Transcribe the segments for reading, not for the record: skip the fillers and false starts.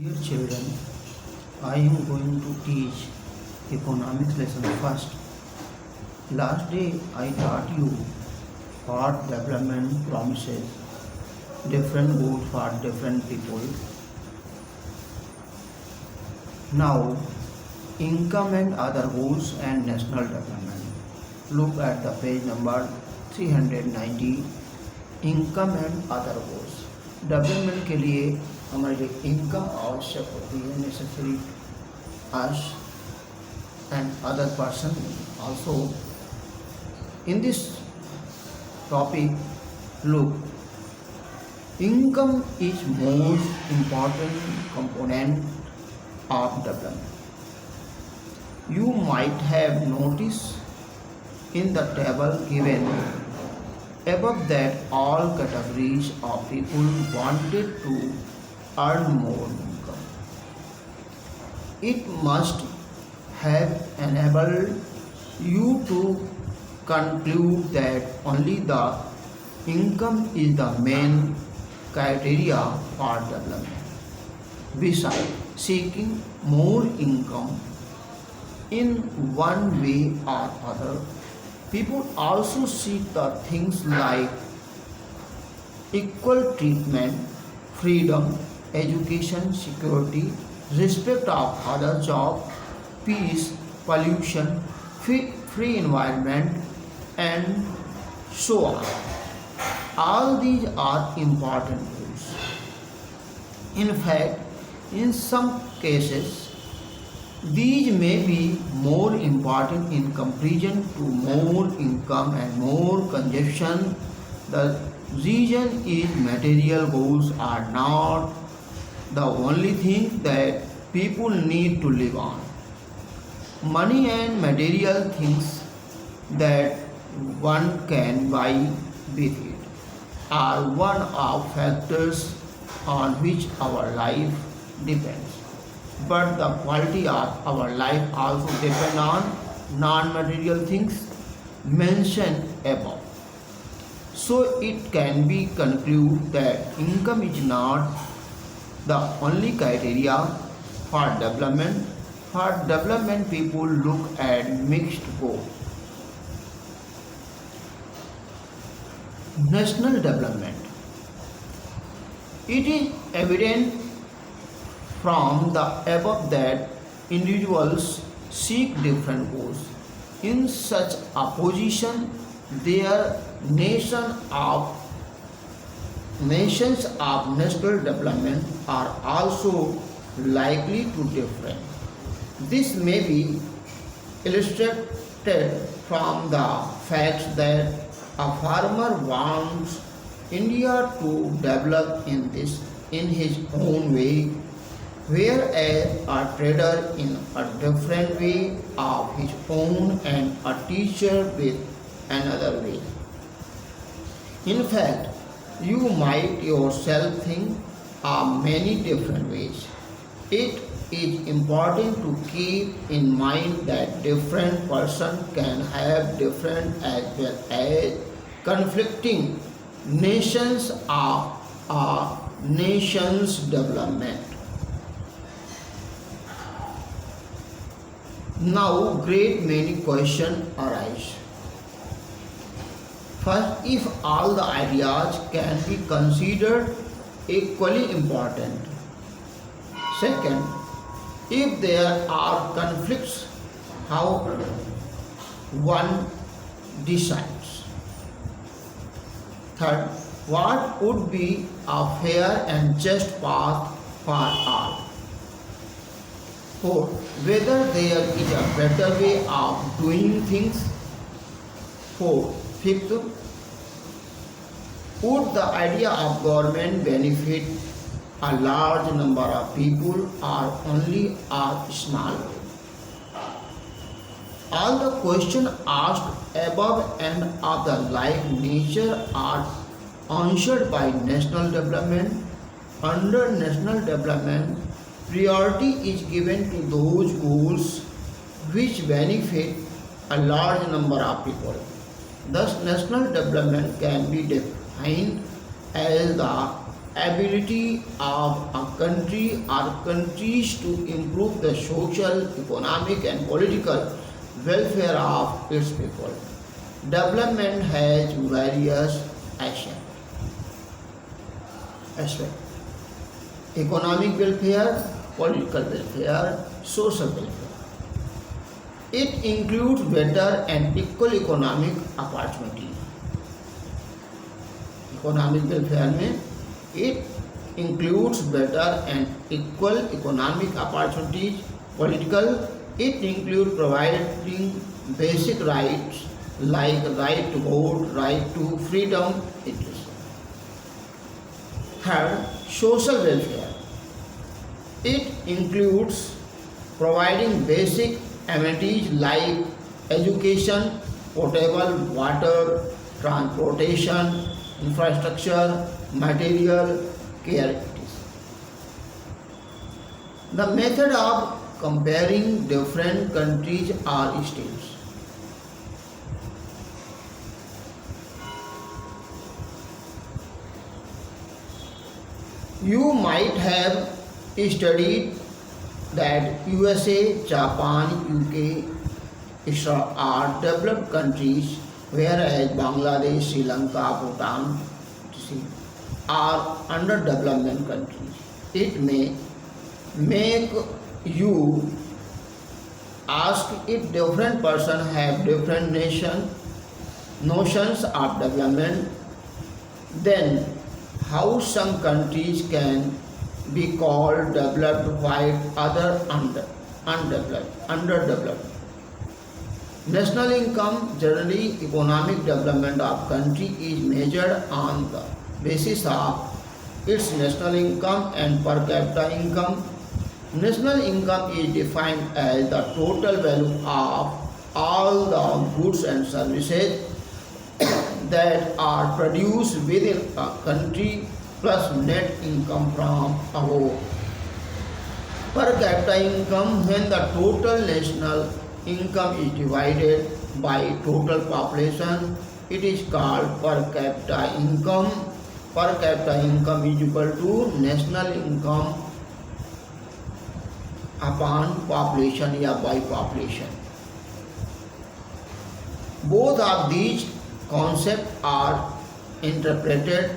Dear children, I am going to teach economics lesson first. Last day I taught you what development promises, different goals for different people. Now, income and other goals and national development. Look at the page number 390, income and other goals. Development के लिए हमारे लिए income आवश्यक होती है, necessary us and other person also. In this topic look, income is most important component of development. You might have noticed in the table given above that all categories of people wanted to earn more income. It must have enabled you to conclude that only the income is the main criteria for development. Besides seeking more income in one way or other, people also seek the things like equal treatment, freedom, education, security, respect of other job, peace, pollution, free environment, and so on. All these are important goals. In fact, in some cases, these may be more important in comparison to more income and more consumption. The reason is material goals are not the only thing that people need to live on. Money and material things that one can buy with it are one of factors on which our life depends. But the quality of our life also depends on non-material things mentioned above. So it can be concluded that income is not the only criteria for development. For development, people look at mixed goals. National development. It is evident from the above that individuals seek different goals. In such a position, their nations of national development are also likely to differ. This may be illustrated from the fact that a farmer wants India to develop in his own way, whereas a trader in a different way of his own and a teacher with another way. In fact, you might yourself think of many different ways. It is important to keep in mind that different persons can have different as well as conflicting nations of a nation's development. Now, great many questions arise. First, if all the ideas can be considered equally important. Second, if there are conflicts, how one decides. Third, what would be a fair and just path for all. Fourth, whether there is a better way of doing things. Fifth, would the idea of government benefit a large number of people or only a small group? All the questions asked above and of the like nature are answered by national development. Under national development, priority is given to those goals which benefit a large number of people. Thus, national development can be defined as the ability of a country or countries to improve the social, economic and political welfare of its people. Development has various aspects. Economic welfare, political welfare, social welfare. It includes better and equal economic opportunity. Economic welfare में it includes better and equal economic opportunities. Political, it includes providing basic rights like right to vote, right to freedom, etc. Third, social welfare. It includes providing basic amenities like education, potable water, transportation, infrastructure, material, care. The method of comparing different countries or states. You might have studied that USA, Japan, UK, Israel are developed countries, whereas Bangladesh, Sri Lanka, Bhutan are underdevelopment countries. It may make you ask if different persons have different notions of development, then how some countries can be called developed while others underdeveloped. National income, generally economic development of country is measured on the basis of its national income and per capita income. National income is defined as the total value of all the goods and services that are produced within a country plus net income from above. Per capita income, when the total national income is divided by total population, it is called per capita income. Per capita income is equal to national income upon population या by population. Both of these concepts are interpreted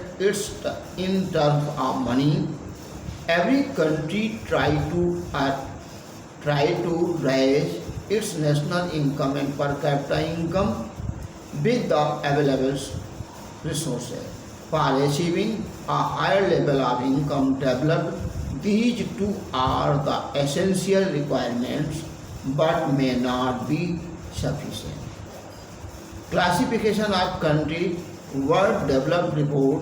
in terms of money. Every country try to raise its national income and per capita income with the available resources. For achieving a higher level of income developed, these two are the essential requirements but may not be sufficient. Classification of countries. World Development Report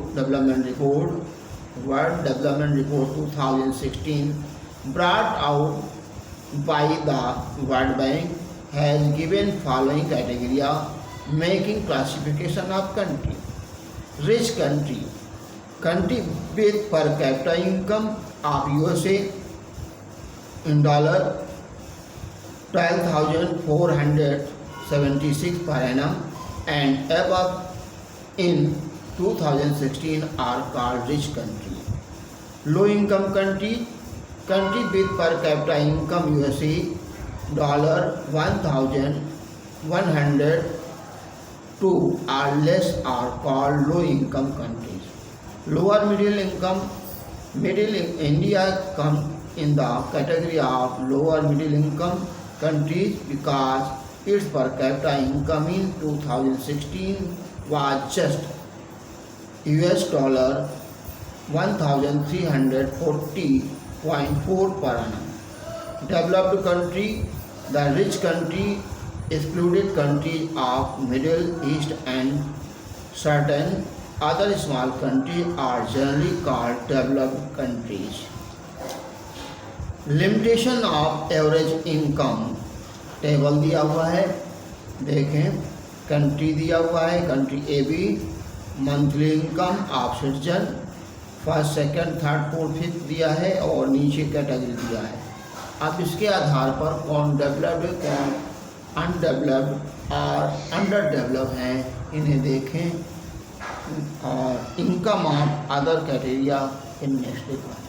2016 brought out by the World Bank has given following criteria making classification of country. Rich country with per capita income of USA in dollar 12,476 per annum and above in 2016 are called rich country. Low income country with per capita income USA $1,102 or less are called low income countries. Lower India comes in the category of lower middle income countries because its per capita income in 2016 was just $1,340.4 per annum. Developed country, the rich country excluded countries of Middle East and certain other small countries are generally called developed countries. Limitation of average income table दिया हुआ है, देखें country दिया हुआ है, country A B, monthly income of citizen, first second third fourth fifth दिया है और नीचे कैटेगरी दिया है। अब इसके आधार पर कौन डेवलप्ड कौन अनडेवलप्ड और अंडर डेवलप हैं इन्हें देखें और income of other criteria in next day class.